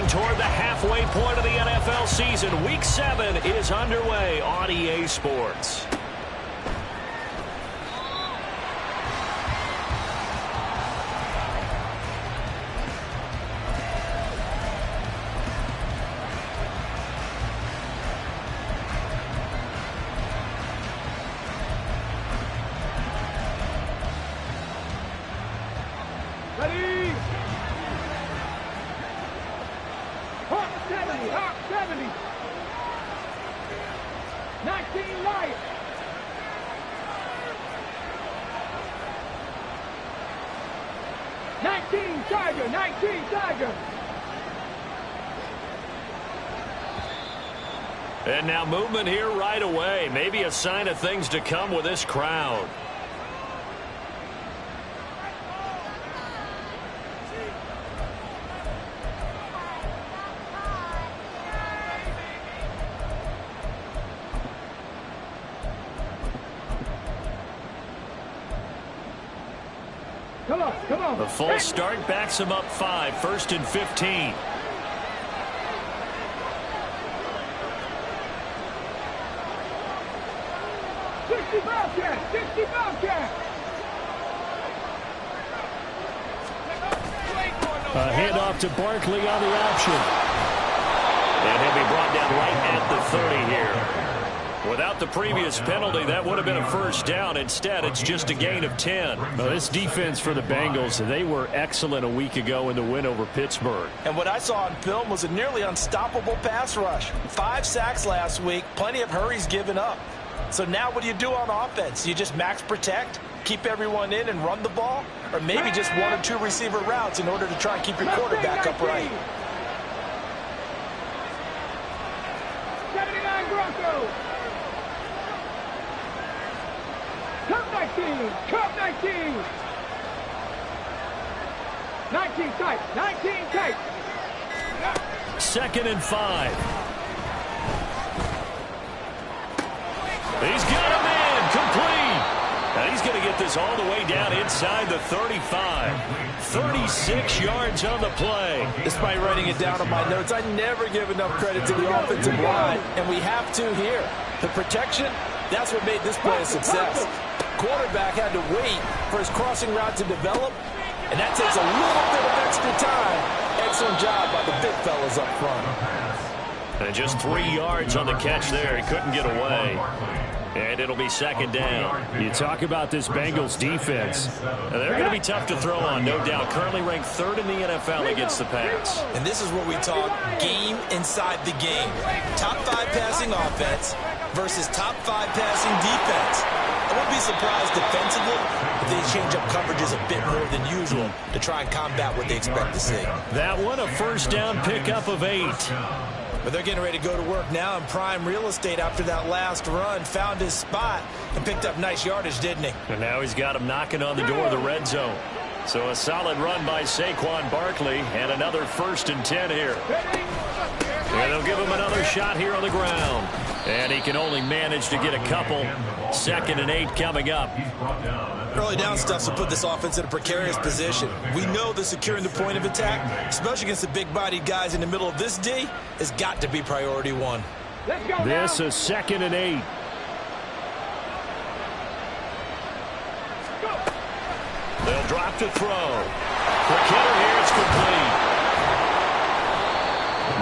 Heading toward the halfway point of the NFL season. Week 7 is underway on EA Sports. And now movement here right away. Maybe a sign of things to come with this crowd. Come on. The false start backs him up 5, 1st and 15. A handoff to Barkley on the option. And he'll be brought down right at the 30 here. Without the previous penalty, that would have been a first down. Instead, it's just a gain of 10. Well, this defense for the Bengals, they were excellent a week ago in the win over Pittsburgh. And what I saw on film was a nearly unstoppable pass rush. 5 sacks last week, plenty of hurries given up. So now what do you do on offense? You just max protect, keep everyone in and run the ball? Or maybe just 1 or 2 receiver routes in order to try and keep your quarterback upright? 79 Broncos. Cup 19. Cup 19. 19 tight. 19 tight. 2nd and 5. He's got him in. Complete. And he's going to get this all the way down inside the 35. 36 yards on the play. Despite writing it down on my notes, I never give enough credit to the offensive line, and we have to here. The protection, that's what made this play a success. Quarterback had to wait for his crossing route to develop, and that takes a little bit of extra time. Excellent job by the big fellas up front. And just 3 yards on the catch there. He couldn't get away. And it'll be 2nd down. You talk about this Bengals defense. They're going to be tough to throw on, no doubt. Currently ranked 3rd in the NFL against the pass. And this is where we talk game inside the game. Top 5 passing offense versus top 5 passing defense. I wouldn't be surprised defensively if they change up coverages a bit more than usual to try and combat what they expect to see. That one a first down pickup of 8. But they're getting ready to go to work now in prime real estate after that last run. Found his spot and picked up nice yardage, didn't he? And now he's got him knocking on the door of the red zone. So a solid run by Saquon Barkley and another 1st and 10 here. And they'll give him another shot here on the ground. And he can only manage to get a couple. 2nd and 8 coming up. Early down stuff will put this offense in a precarious position. We know that securing the point of attack, especially against the big-bodied guys in the middle of this D, has got to be priority 1. This is 2nd and 8. They'll drop to throw. For Kittle here, it's complete.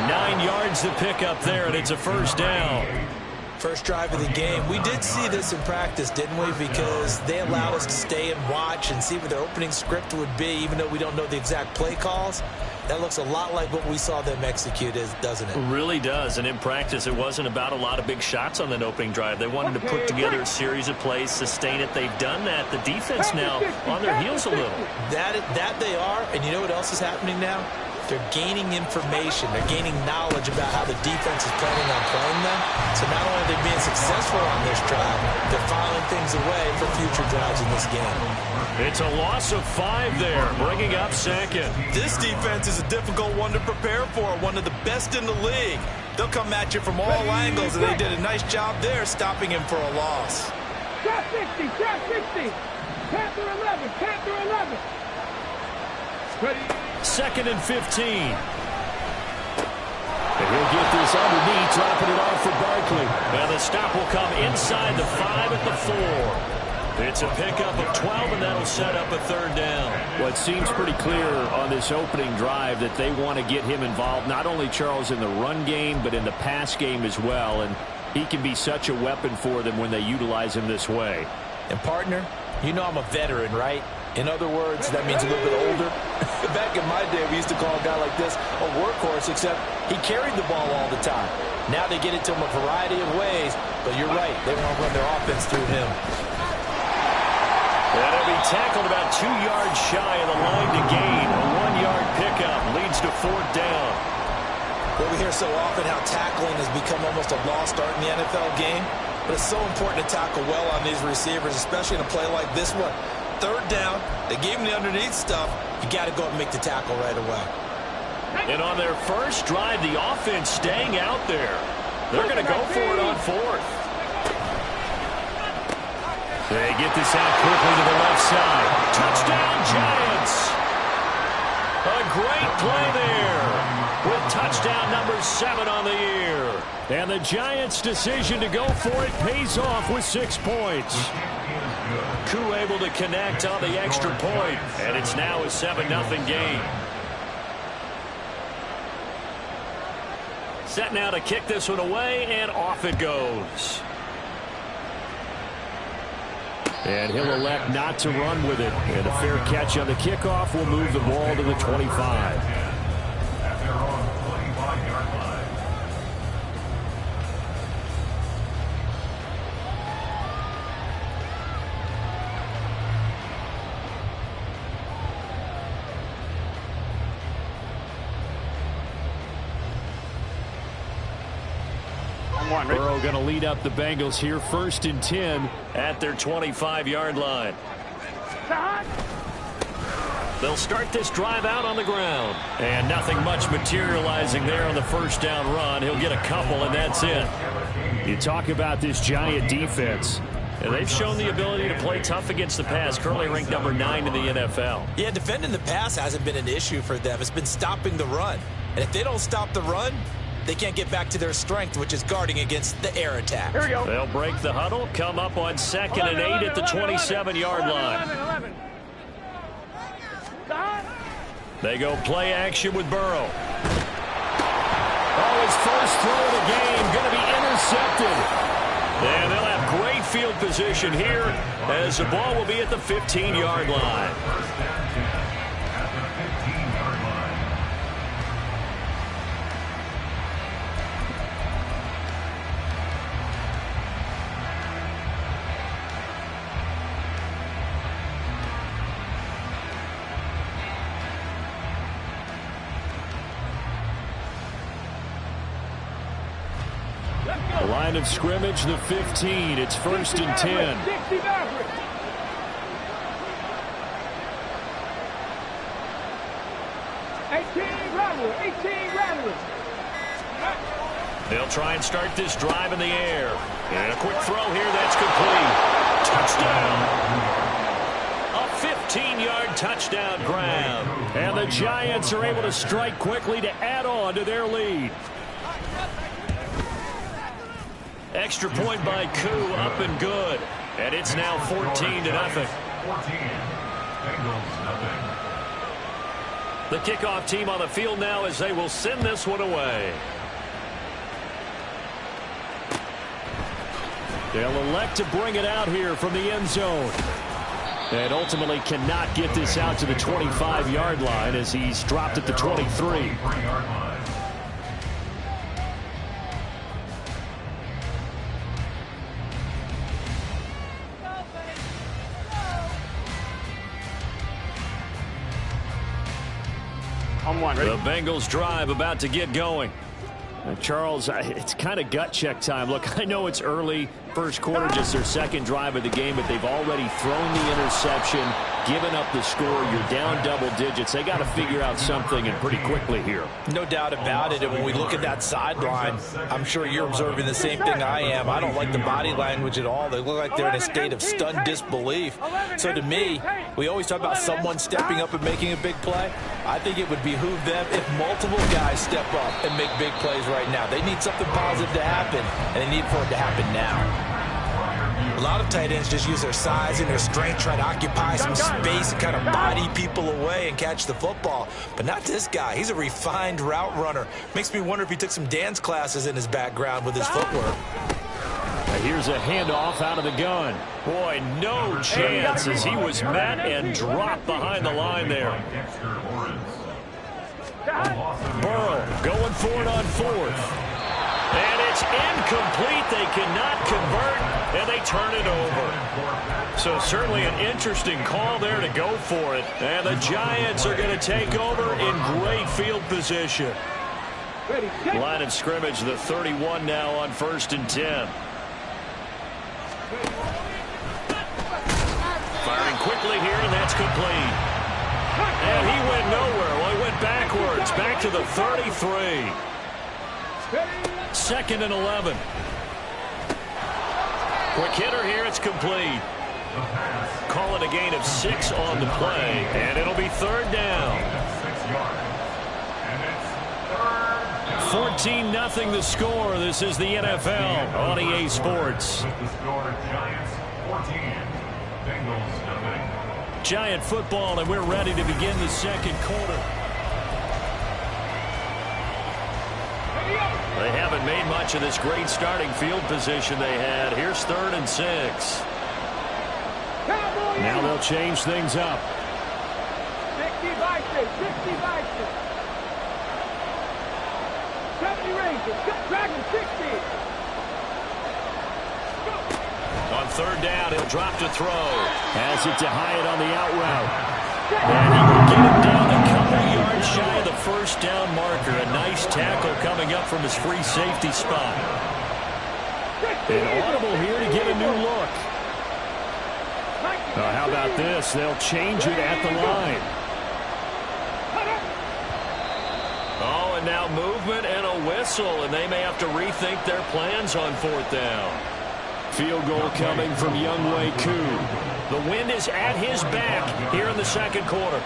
9 yards to pick up there, and it's a first down. First drive of the game. We did see this in practice, didn't we? Because they allowed us to stay and watch and see what their opening script would be, even though we don't know the exact play calls. That looks a lot like what we saw them execute, doesn't it? It really does. And in practice, it wasn't about a lot of big shots on that opening drive. They wanted to put together a series of plays, sustain it. They've done that. The defense now on their heels a little. That they are. And you know what else is happening now? They're gaining information. They're gaining knowledge about how the defense is planning on playing them. So not only are they being successful on this drive, they're filing things away for future drives in this game. It's a loss of 5 there, bringing up 2nd. This defense is a difficult one to prepare for, one of the best in the league. They'll come at you from all angles, and they did a nice job there stopping him for a loss. Trap 60, trap 60. Panther 11, Panther 11. Ready. 2nd and 15. He'll get this underneath, dropping it off for Barkley. And the stop will come inside the 5 at the 4. It's a pickup of 12, and that'll set up a 3rd down. Well, it seems pretty clear on this opening drive that they want to get him involved, not only, Charles, in the run game, but in the pass game as well. And he can be such a weapon for them when they utilize him this way. And, partner, you know I'm a veteran, right? In other words, that means a little bit older. Back in my day, we used to call a guy like this a workhorse, except he carried the ball all the time. Now they get it to him a variety of ways, but you're right. They want to run their offense through him. And he'll be tackled about 2 yards shy of the line to gain. A 1-yard pickup leads to 4th down. Well, we hear so often how tackling has become almost a lost art in the NFL game, but it's so important to tackle well on these receivers, especially in a play like this one. 3rd down, they gave him the underneath stuff. You got to go and make the tackle right away. And on their first drive, the offense staying out there. They're going to go for it on 4th. They get this out quickly to the left side. Touchdown, Giants. A great play there with touchdown number 7 on the year. And the Giants' decision to go for it pays off with 6 points. Koo able to connect on the extra point, and it's now a 7-0 game. Set now to kick this one away, and off it goes. And he'll elect not to run with it. And a fair catch on the kickoff will move the ball to the 25. Burrow going to lead up the Bengals here, 1st and 10 at their 25-yard line. They'll start this drive out on the ground. And nothing much materializing there on the 1st down run. He'll get a couple, and that's it. You talk about this Giant defense. And they've shown the ability to play tough against the pass, currently ranked number 9 in the NFL. Yeah, defending the pass hasn't been an issue for them. It's been stopping the run. And if they don't stop the run, they can't get back to their strength, which is guarding against the air attack. Here we go. They'll break the huddle, come up on 2nd and 8 at the 27-yard line. 11. They go play action with Burrow. Oh, his first throw of the game going to be intercepted. And they'll have great field position here as the ball will be at the 15-yard line. The line of scrimmage, the 15. It's 1st and 10. 60 Mavericks. They'll try and start this drive in the air. And a quick throw here that's complete. Touchdown. A 15-yard touchdown grab. And the Giants are able to strike quickly to add on to their lead. Extra point by Koo, up and good. And it's now 14-0. The kickoff team on the field now as they will send this one away. They'll elect to bring it out here from the end zone. And ultimately cannot get this out to the 25-yard line as he's dropped at the 23. The Bengals drive about to get going. Charles, it's kind of gut check time. Look, I know it's early, first quarter, just their second drive of the game, but they've already thrown the interception. giving up the score. You're down double digits. They got to figure out something, and pretty quickly here. No doubt about it. And when we look at that sideline, I'm sure you're observing the same thing I am. I don't like the body language at all. They look like they're in a state of stunned disbelief. So to me, we always talk about someone stepping up and making a big play. I think it would behoove them if multiple guys step up and make big plays right now. They need something positive to happen, and they need for it to happen now. A lot of tight ends just use their size and their strength, try to occupy some space and kind of body people away and catch the football. But not this guy. He's a refined route runner. Makes me wonder if he took some dance classes in his background with his footwork. Here's a handoff out of the gun. Boy, no chance as he was met and dropped behind the line there. Burrow going for it on fourth. And it's incomplete. They cannot convert, and they turn it over. So certainly an interesting call there to go for it. And the Giants are going to take over in great field position. Line of scrimmage, the 31 now on 1st and 10. Firing quickly here, and that's complete. And he went nowhere. Well, he went backwards, back to the 33. 2nd and 11. Quick hitter here. It's complete. Call it a gain of 6 on the play, and it'll be 3rd down. 14-0 the score. This is the NFL on EA Sports. Giant football, and we're ready to begin the 2nd quarter. They haven't made much of this great starting field position they had. Here's 3rd and 6. Now they'll change things up. 60 Vikings, 60 Vikings. 70 Rangers, Dragon 60. On 3rd down, he'll drop to throw. Has it to Hyatt on the out route. And he will get him down a couple yards shy of the 1st down marker. A nice tackle coming up from his free safety spot. An audible here to get a new look. How about this? They'll change it at the line. Oh, and now movement and a whistle, and they may have to rethink their plans on 4th down. Field goal coming from Younghoe Koo. The wind is at his back here in the 2nd quarter.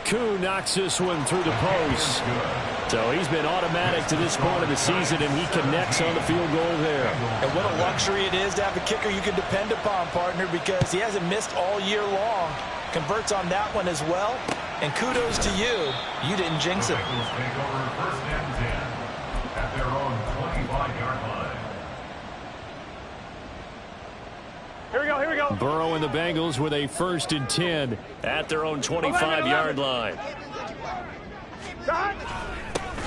Koo knocks this one through the post. So he's been automatic to this point of the season, and he connects on the field goal there. And what a luxury it is to have a kicker you can depend upon, partner, because he hasn't missed all year long. Converts on that one as well. And kudos to you. You didn't jinx it. At their own 25-yard line. Here we go. Burrow and the Bengals with a 1st and 10 at their own 25-yard line.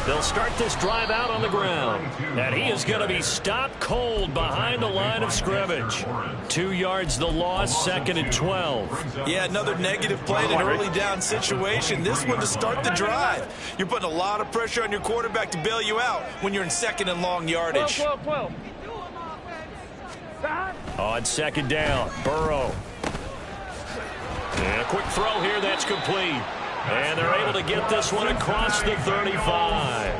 They'll start this drive out on the ground. And he is going to be stopped cold behind the line of scrimmage. 2 yards the loss, 2nd and 12. Yeah, another negative play in an early down situation. This one to start the drive. You're putting a lot of pressure on your quarterback to bail you out when you're in 2nd and long yardage. 12. On 2nd down, Burrow. And a quick throw here, that's complete. And they're able to get this one across the 35.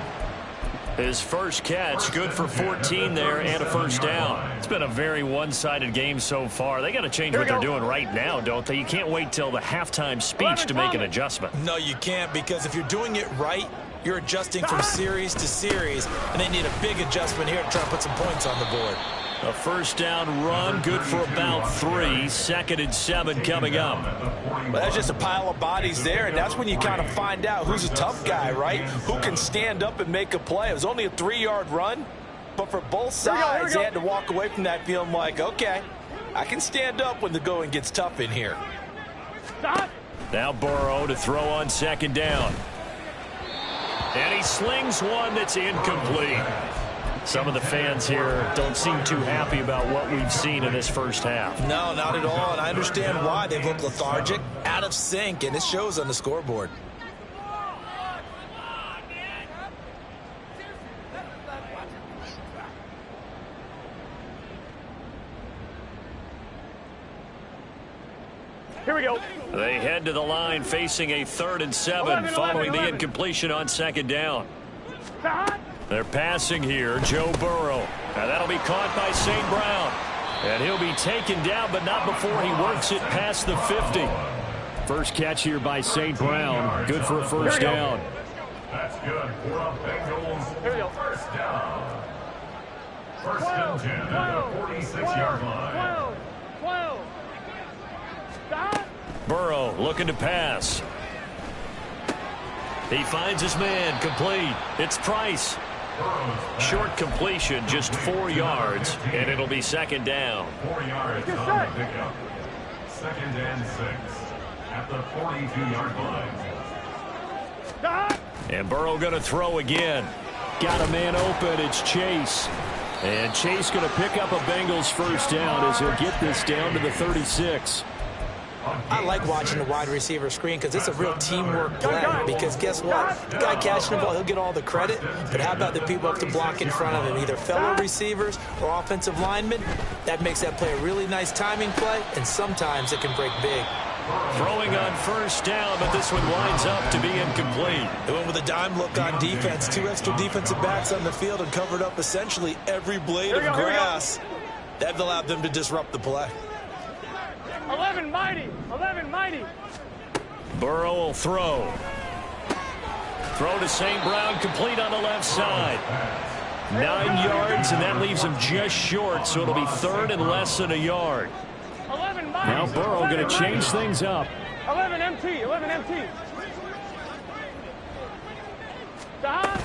His first catch, good for 14 there and a 1st down. It's been a very one-sided game so far. They got to change what they're doing right now, don't they? You can't wait till the halftime speech to make an adjustment. No, you can't, because if you're doing it right, you're adjusting from series to series, and they need a big adjustment here to try to put some points on the board. A 1st down run, good for about 3. 2nd and 7 coming up. But that's just a pile of bodies there, and that's when you kind of find out who's a tough guy, right? Who can stand up and make a play. It was only a 3-yard run, but for both sides, they had to walk away from that feeling like, okay, I can stand up when the going gets tough in here. Now Burrow to throw on 2nd down. And he slings one that's incomplete. Some of the fans here don't seem too happy about what we've seen in this first half. No, not at all, and I understand why. They've looked lethargic, out of sync, and it shows on the scoreboard. Here we go. They head to the line facing a 3rd and 7 following the incompletion on 2nd down. They're passing here, Joe Burrow. Now that'll be caught by St. Brown. And he'll be taken down, but not before he works it past the 50. First catch here by St. Brown. Good for a first down. That's good for a Bengals first down. First and 10 at the 46-yard line. 12. Stop. Burrow looking to pass. He finds his man, complete. It's Price. Short completion, just 4 yards, and it'll be 2nd down. 4 yards on the pickup. 2nd and 6 at the 42-yard line. Stop. And Burrow going to throw again. Got a man open. It's Chase. And Chase going to pick up a Bengals first down as he'll get this down to the 36. I like watching the wide receiver screen because it's a real teamwork play. Because guess what? The guy catching the ball, he'll get all the credit. But how about the people up to block in front of him? Either fellow receivers or offensive linemen. That makes that play a really nice timing play. And sometimes it can break big. Throwing on first down, but this one winds up to be incomplete. They went with a dime look on defense. 2 extra defensive backs on the field and covered up essentially every blade of grass. That allowed them to disrupt the play. 11 mighty. 11 mighty. Burrow will throw. Throw to St. Brown, complete on the left side. 9 yards, and that leaves him just short, so it'll be 3rd and less than a yard. 11 mighty. Now Burrow going to change things up. 11 MT. 11 MT. Stop.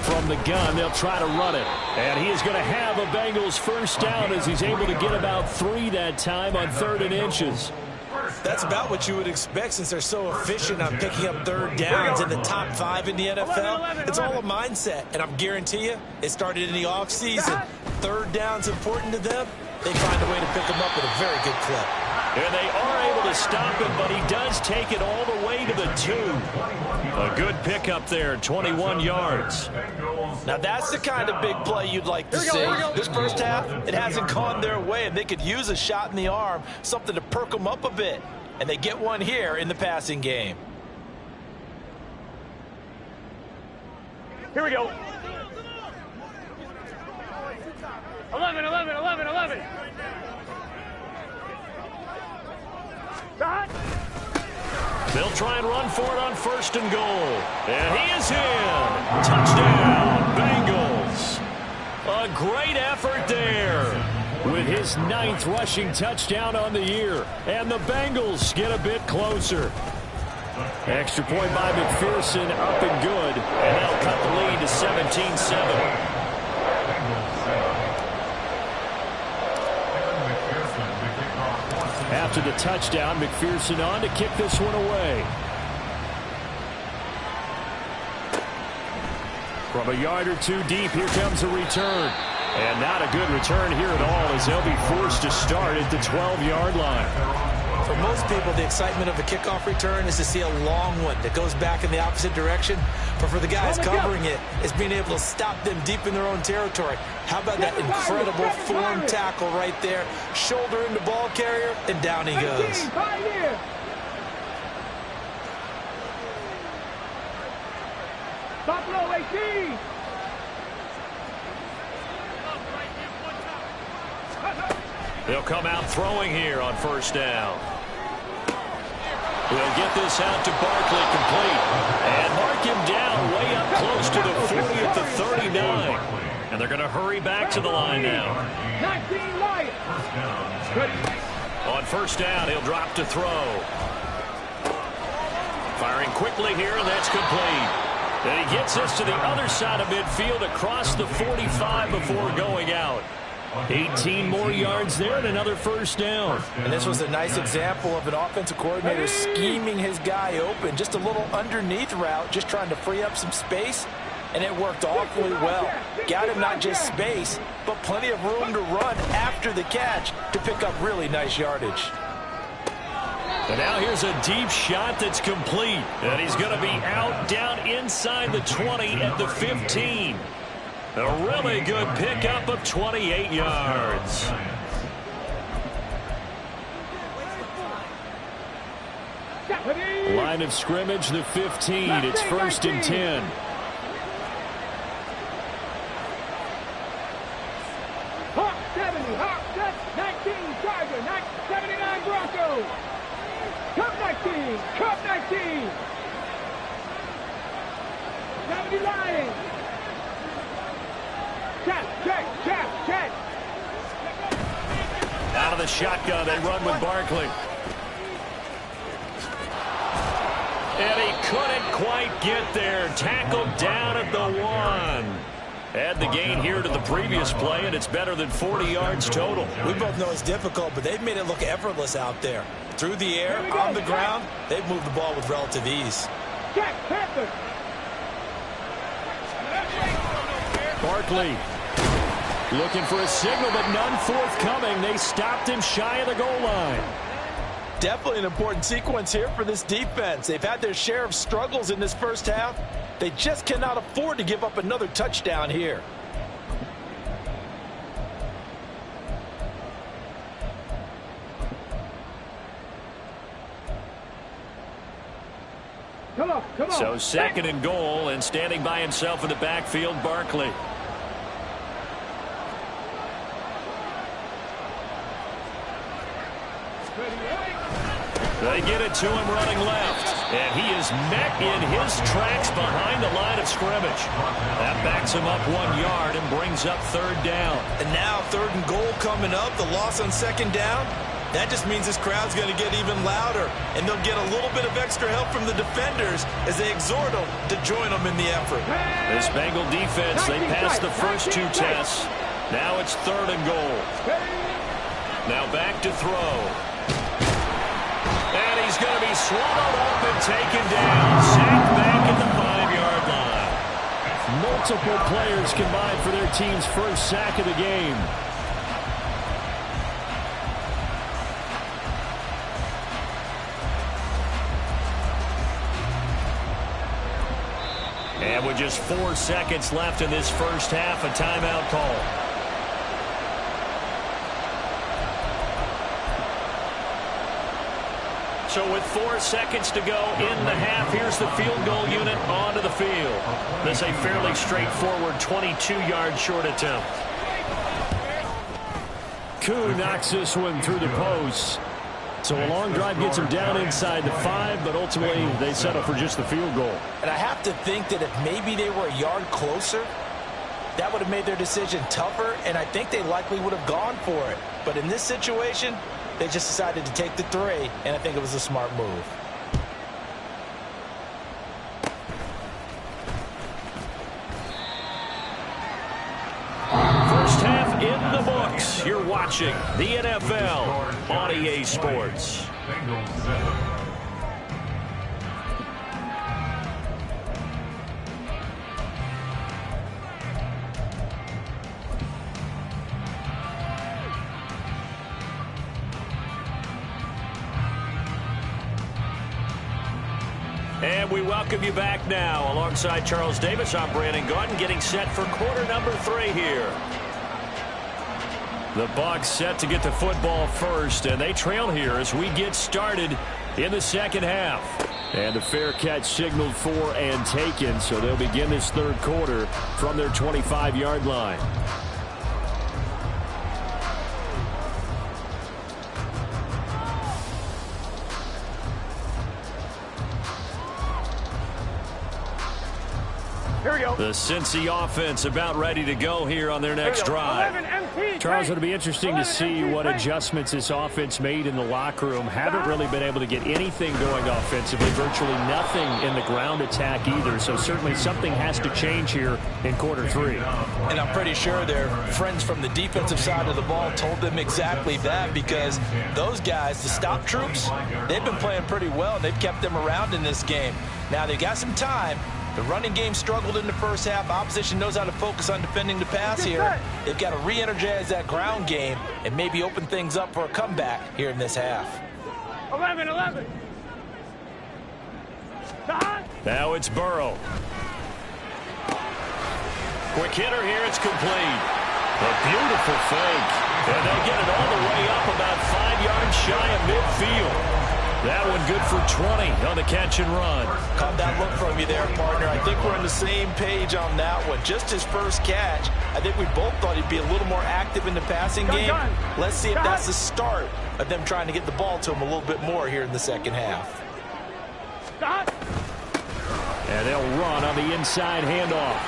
From the gun, they'll try to run it. And he is going to have a Bengals first down as he's able to get about 3 that time on 3rd and inches. That's about what you would expect since they're so efficient on picking up 3rd downs in the top 5 in the NFL. It's all a mindset, and I'm guarantee you it started in the offseason. 3rd down's important to them. They find a way to pick him up at a very good clip. And they are able to stop him, but he does take it all the way to the 2. A good pickup there, 21 yards. Now that's the kind of big play you'd like to see. This first half, it hasn't gone their way, and they could use a shot in the arm, something to perk them up a bit. And they get one here in the passing game. Here we go. 11, 11, 11, 11. Stop. They'll try and run for it on 1st and goal. And he is in. Touchdown, Bengals. A great effort there. With his 9th rushing touchdown on the year. And the Bengals get a bit closer. Extra point by McPherson, up and good. And they'll cut the lead to 17-7. After the touchdown, McPherson on to kick this one away. From a yard or 2 deep, here comes a return. And not a good return here at all as they'll be forced to start at the 12-yard line. For most people, the excitement of a kickoff return is to see a long one that goes back in the opposite direction. But for the guys covering it, it's being able to stop them deep in their own territory. How about that incredible form tackle right there? Shoulder into ball carrier, and down he goes. Top low, 18. They'll come out throwing here on 1st down. We'll get this out to Barkley, complete. And mark him down way up close to the 40 at the 39. And they're going to hurry back to the line now. 19 Lions. On 1st down, he'll drop to throw. Firing quickly here, and that's complete. And he gets us to the other side of midfield across the 45 before going out. 18 more yards there and another first down. And this was a nice example of an offensive coordinator scheming his guy open. Just a little underneath route, just trying to free up some space. And it worked awfully well. Got him not just space, but plenty of room to run after the catch to pick up really nice yardage. And now here's a deep shot that's complete. And he's going to be out down inside the 20 at the 15. A really good pickup of 28 yards. Line of scrimmage, the 15. It's 1st and 10. Hawk 70, Hawk 19, Charger, 79 Broncos. Cup 19, Cup 19. 70 Lions. Check. Out of the shotgun, they run with Barkley. And he couldn't quite get there. Tackled down at the 1. Add the gain here to the previous play, and it's better than 40 yards total. We both know it's difficult, but they've made it look effortless out there. Through the air, on the ground, they've moved the ball with relative ease. Check, Panther. Barkley looking for a signal, but none forthcoming. They stopped him shy of the goal line. Definitely an important sequence here for this defense. They've had their share of struggles in this first half. They just cannot afford to give up another touchdown here. Come on. So 2nd and goal, and standing by himself in the backfield, Barkley. They get it to him running left. And he is met in his tracks behind the line of scrimmage. That backs him up 1 yard and brings up 3rd down. And now 3rd and goal coming up. The loss on 2nd down. That just means this crowd's going to get even louder. And they'll get a little bit of extra help from the defenders as they exhort them to join them in the effort. This Bengal defense, they passed the first 2 tests. Now it's 3rd and goal. Now back to throw. And he's going to be swallowed up and taken down. Sacked back at the 5-yard line. Multiple players combined for their team's first sack of the game. And with just 4 seconds left in this first half, a timeout call. So with 4 seconds to go in the half, here's the field goal unit onto the field. This is a fairly straightforward 22-yard short attempt. Koo knocks this one through the post. So a long drive gets him down inside the 5, but ultimately they settle for just the field goal. And I have to think that if maybe they were a yard closer, that would have made their decision tougher, and I think they likely would have gone for it. But in this situation, they just decided to take the 3, and I think it was a smart move. First half in the books. You're watching the NFL on EA Sports. Bengals 7. And we welcome you back now. Alongside Charles Davis, I'm Brandon Gaudin, getting set for quarter number 3 here. The Bucs set to get the football first, and they trail here as we get started in the second half. And a fair catch signaled for and taken, so they'll begin this 3rd quarter from their 25-yard line. Here we go. The Cincy offense about ready to go here on their next drive. Charles, it'll be interesting to see what adjustments this offense made in the locker room. Haven't really been able to get anything going offensively, virtually nothing in the ground attack either. So certainly something has to change here in quarter 3. And I'm pretty sure their friends from the defensive side of the ball told them exactly that, because those guys, the stop troops, they've been playing pretty well, and they've kept them around in this game. Now they've got some time. The running game struggled in the first half. Opposition knows how to focus on defending the pass here. They've got to re-energize that ground game and maybe open things up for a comeback here in this half. 11. Now it's Burrow. Quick hitter here. It's complete. A beautiful fake. And they get it all the way up about 5 yards shy of midfield. That one good for 20 on the catch and run. Caught that look from you there, partner. I think we're on the same page on that one. Just his first catch. I think we both thought he'd be a little more active in the passing game. Let's see if that's the start of them trying to get the ball to him a little bit more here in the second half. And they'll run on the inside handoff.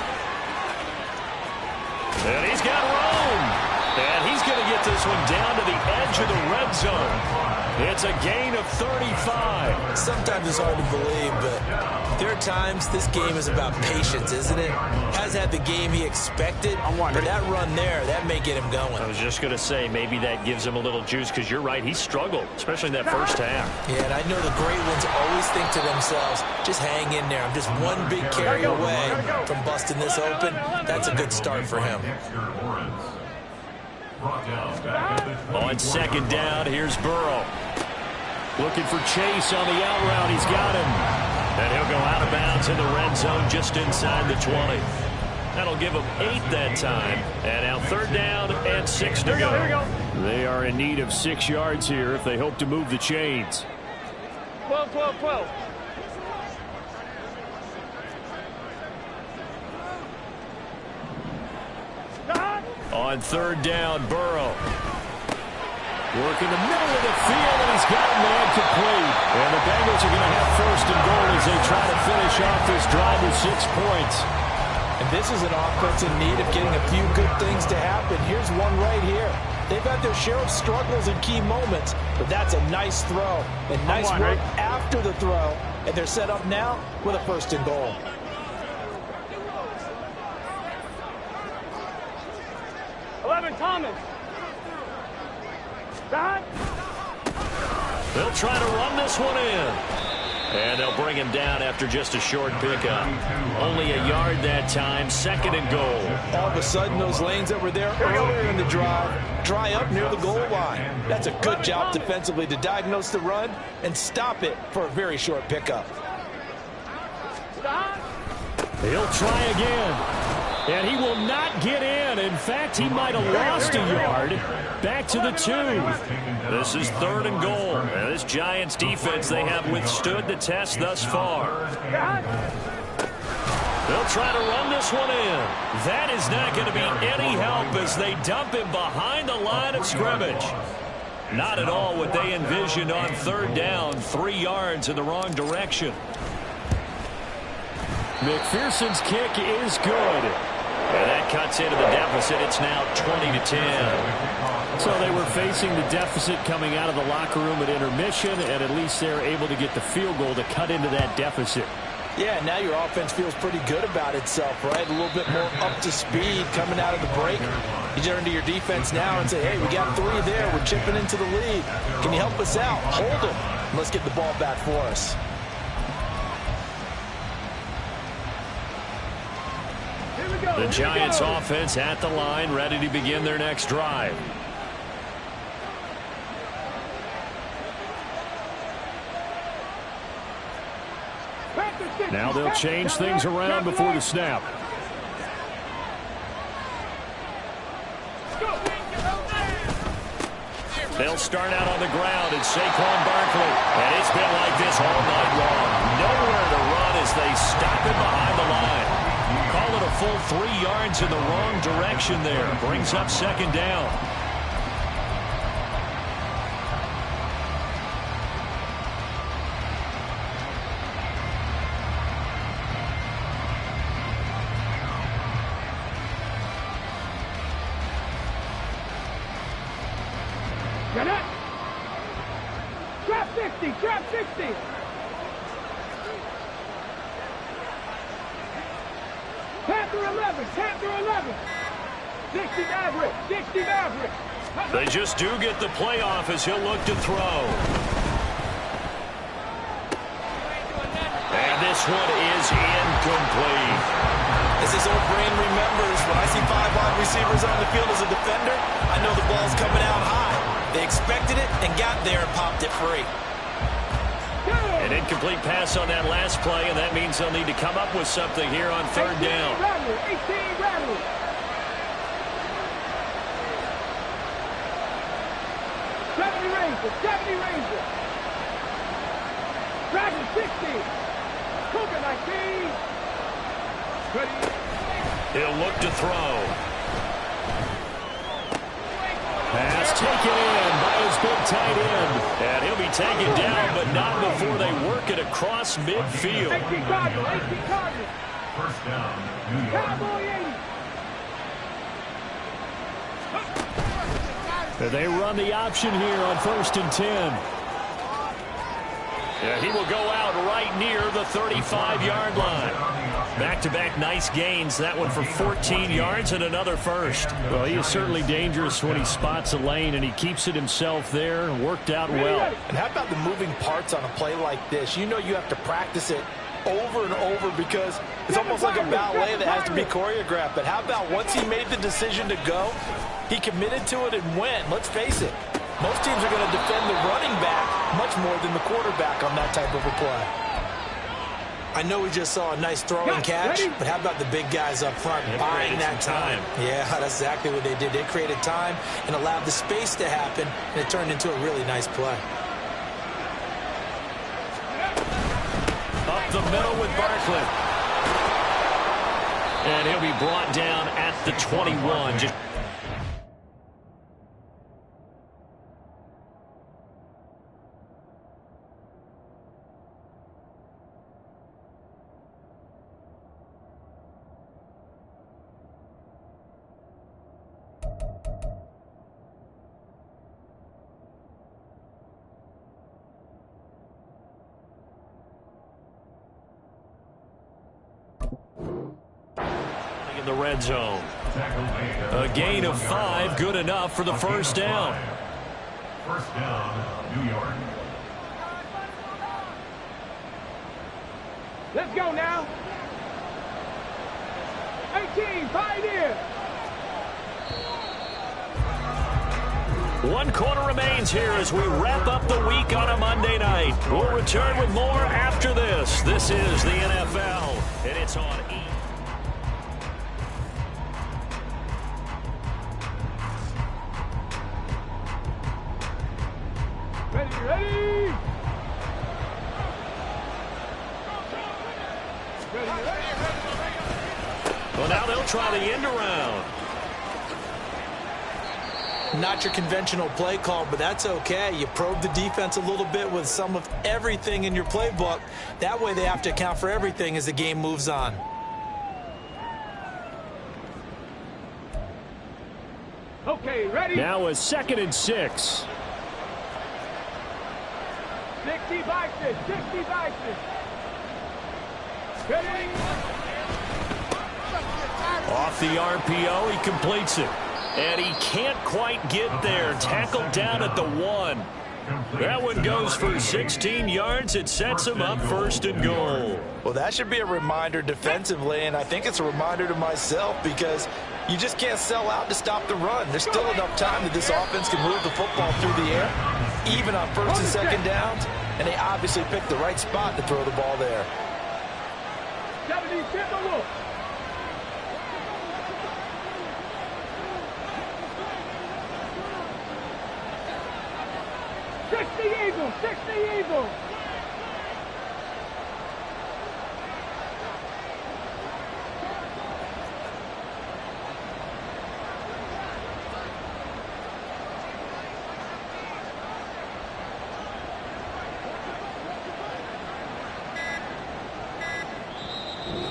And he's got room. And he's going to get this one down to the edge of the red zone. It's a gain of 35. Sometimes it's hard to believe, but there are times this game is about patience, isn't it? Hasn't had the game he expected, but that run there, that may get him going. I was just going to say, maybe that gives him a little juice, because you're right, he struggled, especially in that first half. Yeah, and I know the great ones always think to themselves, just hang in there. I'm just one big carry away from busting this open. That's a good start for him. On second down, here's Burrow. Looking for Chase on the out route. He's got him. And he'll go out of bounds in the red zone just inside the 20. That'll give him 8 that time. And now third down and 6 to go. They are in need of 6 yards here if they hope to move the chains. 12, 12, 12. On third down, Burrow. Working the middle of the field, and he's got him there complete. And the Bengals are going to have first and goal as they try to finish off this drive with 6 points. And this is an offense in need of getting a few good things to happen. Here's one right here. They've had their share of struggles in key moments, but that's a nice throw. And nice work after the throw. And they're set up now with a first and goal. 11, Thomas. Stop. They'll try to run this one in. And they'll bring him down after just a short pickup. Only a yard that time, second and goal. All of a sudden, those lanes that were there earlier in the drive dry up near the goal line. That's a good job defensively to diagnose the run and stop it for a very short pickup. He'll try again. And he will not get in. In fact, he might have lost a yard. Back to the 2. This is third and goal. Now, this Giants defense, they have withstood the test thus far. They'll try to run this one in. That is not going to be any help as they dump him behind the line of scrimmage. Not at all what they envisioned on third down. 3 yards in the wrong direction. McPherson's kick is good. And that cuts into the deficit. It's now 20-10. So they were facing the deficit coming out of the locker room at intermission, and at least they're able to get the field goal to cut into that deficit. Yeah, now your offense feels pretty good about itself, right? A little bit more up to speed coming out of the break. You turn to your defense now and say, hey, we got 3 there. We're chipping into the lead. Can you help us out? Hold them. Let's get the ball back for us. The Giants offense at the line, ready to begin their next drive. Now they'll change things around before the snap. They'll start out on the ground. It's Saquon Barkley. And it's been like this all night long. Nowhere to run as they stop him behind the line. Call it a full 3 yards in the wrong direction there. Brings up second down. Get it. Trap 60, trap 60. Panther 11, Panther 11. 60 Maverick, 60 Maverick. They just do get the playoff as he'll look to throw. And this one is incomplete. As his old brain remembers, when I see 5 wide receivers on the field as a defender, I know the ball's coming out high. They expected it and got there and popped it free. An incomplete pass on that last play, and that means they'll need to come up with something here on third down. 18 Rattler. Dragon 60. Cougar 19. Ready. He'll look to throw. Pass taken in by his big tight end. And he'll be taken down, but not before they work it across midfield. 18 Cardinals. 18 Cardinals. First down, New York. Cowboy 80. They run the option here on 1st and 10. Yeah, he will go out right near the 35-yard line. Back-to-back nice gains. That one for 14 yards and another first. Well, he is certainly dangerous when he spots a lane, and he keeps it himself there and worked out well. And how about the moving parts on a play like this? You know you have to practice it over and over because it's almost like a ballet that has to be choreographed. But how about once he made the decision to go, he committed to it and went. Let's face it, most teams are going to defend the running back much more than the quarterback on that type of a play. I know we just saw a nice throw and catch, but how about the big guys up front buying that time? Yeah, that's exactly what they did. They created time and allowed the space to happen, and it turned into a really nice play. Up the middle with Barkley. And he'll be brought down at the 21. Just in the red zone. A gain of 5, good enough for the first down. First down, New York. Let's go now. 18, Pioneer. 1 quarter remains here as we wrap up the week on a Monday night. We'll return with more after this. This is the NFL, and it's on E! Ready, ready. Well, now they'll try the end around. Not your conventional play call, but that's okay. You probe the defense a little bit with some of everything in your playbook. That way they have to account for everything as the game moves on. Okay, ready. Now a 2nd and 6. 60 Bison, 60 Bison. Ready. Off the RPO, he completes it. And he can't quite get there. Tackled down at the 1. That one goes for 16 yards. It sets him up 1st and goal. Well, that should be a reminder defensively, and I think it's a reminder to myself because you just can't sell out to stop the run. There's still enough time that this offense can move the football through the air, even on 1st and 2nd downs, and they obviously picked the right spot to throw the ball there. 70 look. Eagles, 60 Eagles.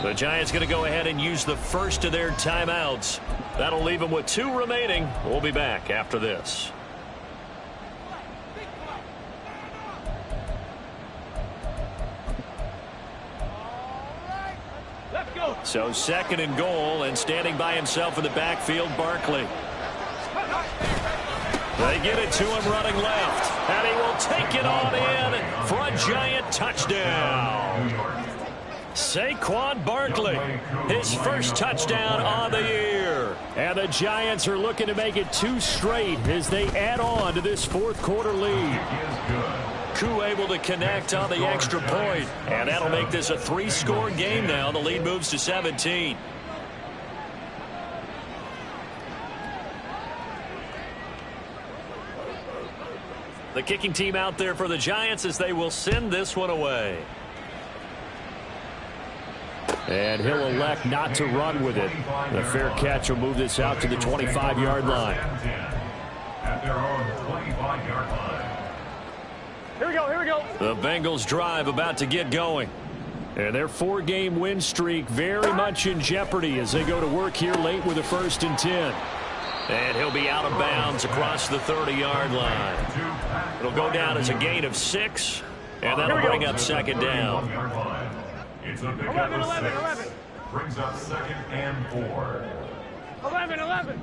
The Giants going to go ahead and use the first of their timeouts. That'll leave them with 2 remaining. We'll be back after this. So 2nd and goal, and standing by himself in the backfield, Barkley. They get it to him running left, and he will take it on in for a Giant touchdown. Saquon Barkley, his first touchdown on the year. And the Giants are looking to make it 2 straight as they add on to this 4th quarter lead. Koo able to connect on the extra point, and that'll make this a 3-score game now. The lead moves to 17. The kicking team out there for the Giants as they will send this one away. And he'll elect not to run with it. The fair catch will move this out to the 25-yard line. At their own 25-yard line. Here we go, here we go. The Bengals drive about to get going. And their 4-game win streak very much in jeopardy as they go to work here late with a 1st and 10. And he'll be out of bounds across the 30-yard line. It'll go down as a gain of 6, and that'll bring up 2nd down. It's a big 11. Brings up 2nd and 4. 11.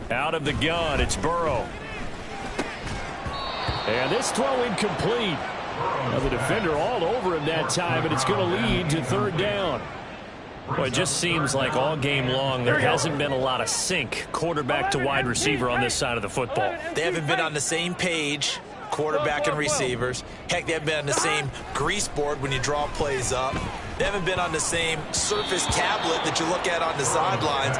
Out of the gun, it's Burrow. And this throw incomplete. Now the defender all over him that time, but it's going to lead to 3rd down. Well, it just seems like all game long there hasn't been a lot of sync quarterback to wide receiver on this side of the football. They haven't been on the same page, quarterback and receivers. Heck, they haven't been on the same grease board when you draw plays up. They haven't been on the same surface tablet that you look at on the sidelines.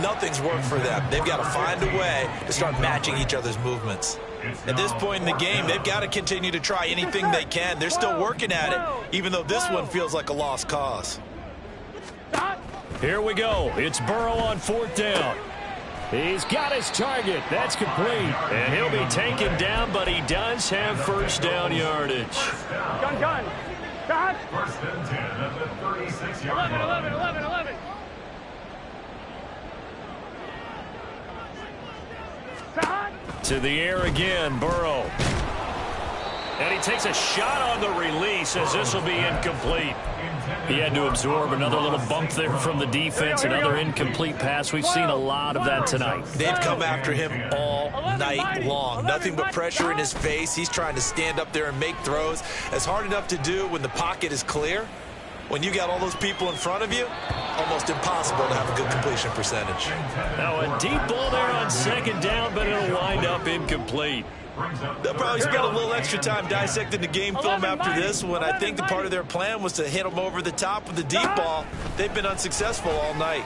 Nothing's worked for them. They've got to find a way to start matching each other's movements. At this point in the game, they've got to continue to try anything they can. They're still working at it, even though this one feels like a lost cause. Here we go. It's Burrow on 4th down. He's got his target. That's complete. And he'll be taken down, but he does have 1st down yardage. Gun. Stop. 1st and 10 at the 36-yard line. 11. Stop. To the air again, Burrow. And he takes a shot on the release as this will be incomplete. He had to absorb another little bump there from the defense, another incomplete pass. We've seen a lot of that tonight. They've come after him all night long. Nothing but pressure in his face. He's trying to stand up there and make throws. It's hard enough to do when the pocket is clear. When you got all those people in front of you, almost impossible to have a good completion percentage. Now a deep ball there on 2nd down, but it'll wind up incomplete. They'll probably spend a little extra time dissecting the game film after this one. I think the part of their plan was to hit them over the top with the deep ball. They've been unsuccessful all night.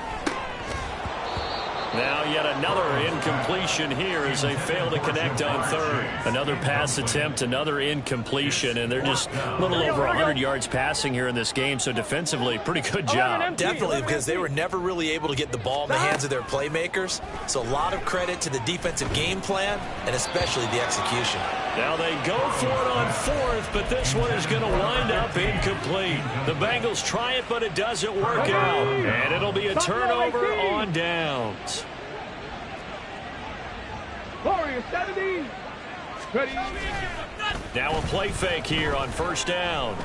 Now yet another incompletion here as they fail to connect on 3rd. Another pass attempt, another incompletion, and they're just a little over 100 yards passing here in this game, so defensively, pretty good job. Definitely, because they were never really able to get the ball in the hands of their playmakers, so a lot of credit to the defensive game plan and especially the execution. Now they go for it on 4th, but this one is going to wind up incomplete. The Bengals try it, but it doesn't work out, and it'll be a turnover on downs. Warriors 70. Ready. Now a play fake here on 1st down.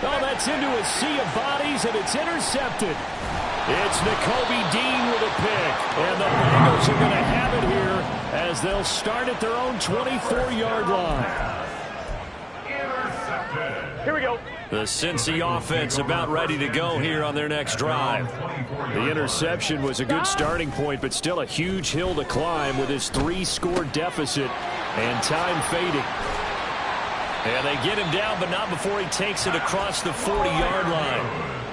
Oh, that's into a sea of bodies, and it's intercepted. It's Nakobe Dean with a pick, and the Bengals are going to have it here as they'll start at their own 24-yard line. Here we go. The Cincy offense about ready to go here on their next drive. The interception was a good starting point, but still a huge hill to climb with his 3-score deficit and time fading. And they get him down, but not before he takes it across the 40-yard line.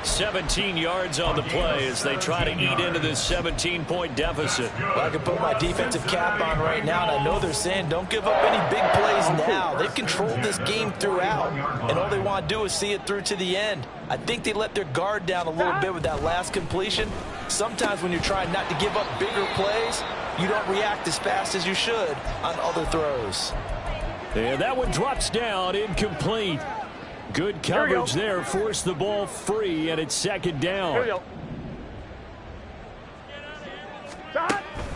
17 yards on the play as they try to eat into this 17-point deficit. Well, I can put my defensive cap on right now, and I know they're saying don't give up any big plays now. They've controlled this game throughout, and all they want to do is see it through to the end. I think they let their guard down a little bit with that last completion. Sometimes when you're trying not to give up bigger plays, you don't react as fast as you should on other throws. And that one drops down, incomplete. Good coverage there, forced the ball free, and it's 2nd down. Here we go.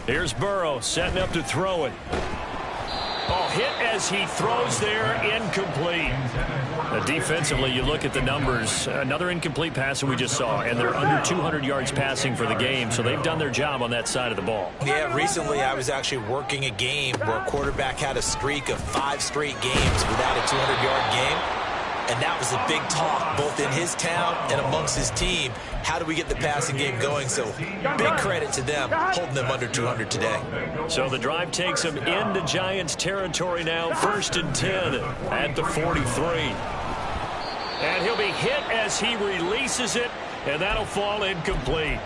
Here's Burrow setting up to throw it. Oh, hit as he throws there, incomplete. Defensively, you look at the numbers. Another incomplete pass that we just saw, and they're under 200 yards passing for the game, so they've done their job on that side of the ball. Yeah, recently I was actually working a game where a quarterback had a streak of 5 straight games without a 200-yard game. And that was a big talk, both in his town and amongst his team. How do we get the passing game going? So big credit to them, holding them under 200 today. So the drive takes them into Giants territory now, 1st and 10 at the 43. And he'll be hit as he releases it, and that'll fall incomplete.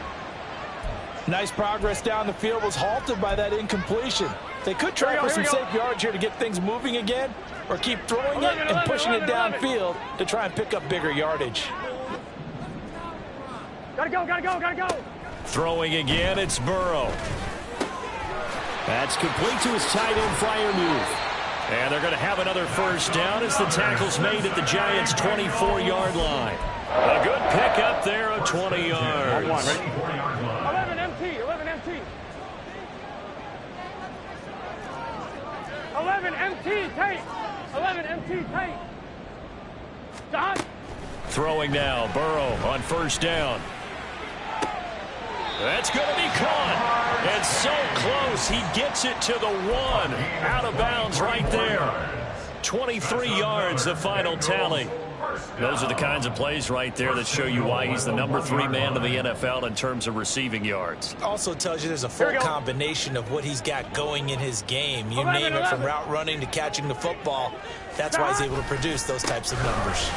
Nice progress down the field, was halted by that incompletion. They could try for some safe yards here to get things moving again, or keep throwing it and pushing it downfield to try and pick up bigger yardage. Gotta go. Throwing again, it's Burrow. That's complete to his tight end Freiermuth. And they're going to have another first down as the tackle's made at the Giants' 24-yard line. A good pickup there of 20 yards. 11 MT. 11 MT, tight. 11 MT, tight. Dot. Throwing now, Burrow on first down. That's going to be caught. And so close, he gets it to the 1. Out of bounds right there. 23 yards, the final tally. Those are the kinds of plays right there that show you why he's the number 3 man in the NFL in terms of receiving yards. Also tells you there's a full combination of what he's got going in his game. You name it, from route running to catching the football. That's why he's able to produce those types of numbers.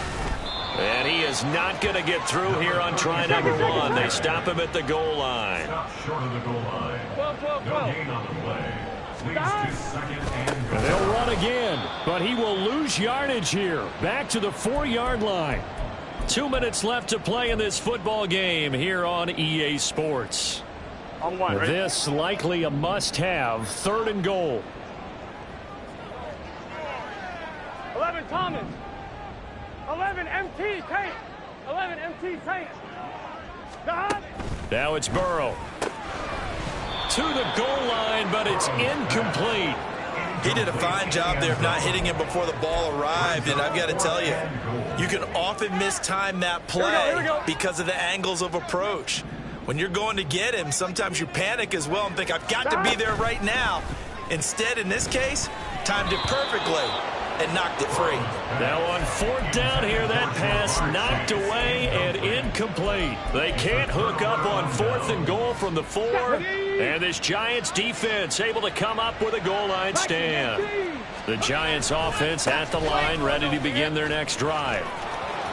And he is not going to get through here on try number 1. They stop him at the goal line. Stop short of the goal line. 12. No gain on the play. Leads to second and goal. They'll run again, but he will lose yardage here. Back to the 4-yard line. 2 minutes left to play in this football game here on EA Sports. This likely a must-have. 3rd and goal. 11 Thomas. 11 MT, tight. 11 MT, tight. Dot. Now it's Burrow. To the goal line, but it's incomplete. He did a fine job there of not hitting him before the ball arrived, and I've got to tell you, you can often mistime that play because of the angles of approach. When you're going to get him, sometimes you panic as well and think, I've got to be there right now. Instead, in this case, timed it perfectly and knocked it free. Now on 4th down here, that pass knocked away and incomplete. They can't hook up on 4th and goal from the 4. And this Giants defense able to come up with a goal line stand. The Giants offense at the line, ready to begin their next drive.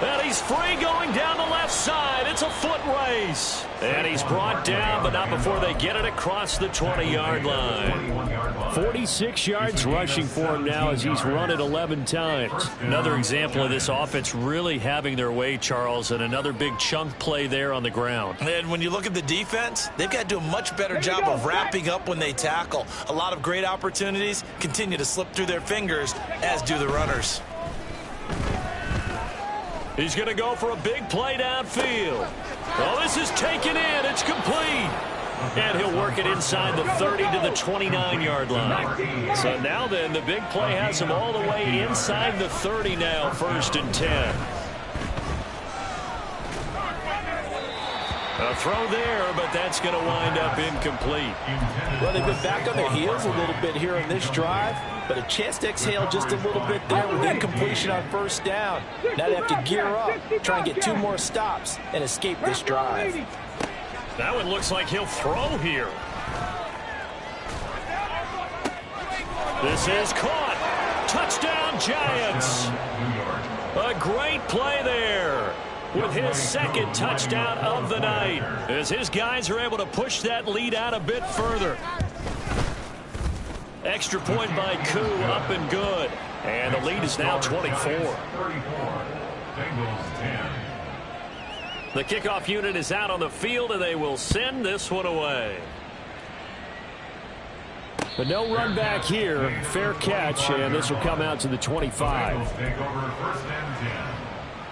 And he's free going down the left side. It's a foot race. And he's brought down, but not before they get it across the 20-yard line. 46 yards rushing for him now as he's run it 11 times. Another example of this offense really having their way, Charles, and another big chunk play there on the ground. And when you look at the defense, they've got to do a much better job of wrapping up when they tackle. A lot of great opportunities continue to slip through their fingers, as do the runners. He's going to go for a big play downfield. Oh, this is taken in. It's complete. And he'll work it inside the 30 to the 29-yard line. So now then, the big play has him all the way inside the 30 now, 1st and 10. A throw there, but that's going to wind up incomplete. Well, they've been back on their heels a little bit here on this drive, but a chance to exhale just a little bit there with incompletion on 1st down. Now they have to gear up, try and get 2 more stops and escape this drive. That one looks like he'll throw here. This is caught. Touchdown, Giants. A great play there with his 2nd touchdown of the night as his guys are able to push that lead out a bit further. Extra point by Koo, up and good. And the lead is now 24. 34. Bengals 10. The kickoff unit is out on the field, and they will send this one away. But no run back here. Fair catch, and this will come out to the 25. Bengals take over 1st and 10.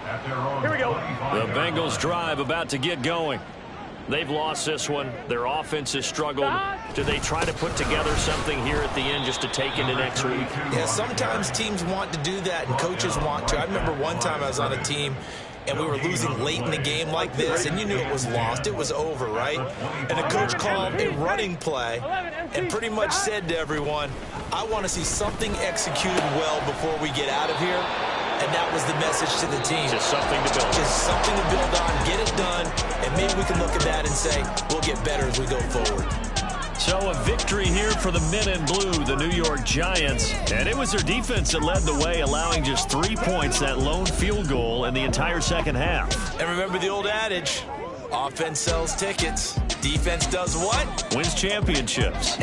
At their own Here we go. 25. The Bengals drive about to get going. They've lost this one. Their offense has struggled. Do they try to put together something here at the end just to take into next week? Yeah, sometimes teams want to do that and coaches want to. I remember one time I was on a team and we were losing late in the game like this, and you knew it was lost. It was over, right? And the coach called a running play and pretty much said to everyone, I want to see something executed well before we get out of here. And that was the message to the team. Just something to build. Just something to build on, get it done, and maybe we can look at that and say, we'll get better as we go forward. So a victory here for the men in blue, the New York Giants. And it was their defense that led the way, allowing just 3 points, that lone field goal in the entire second half. And remember the old adage, offense sells tickets, Defense does what? Wins championships.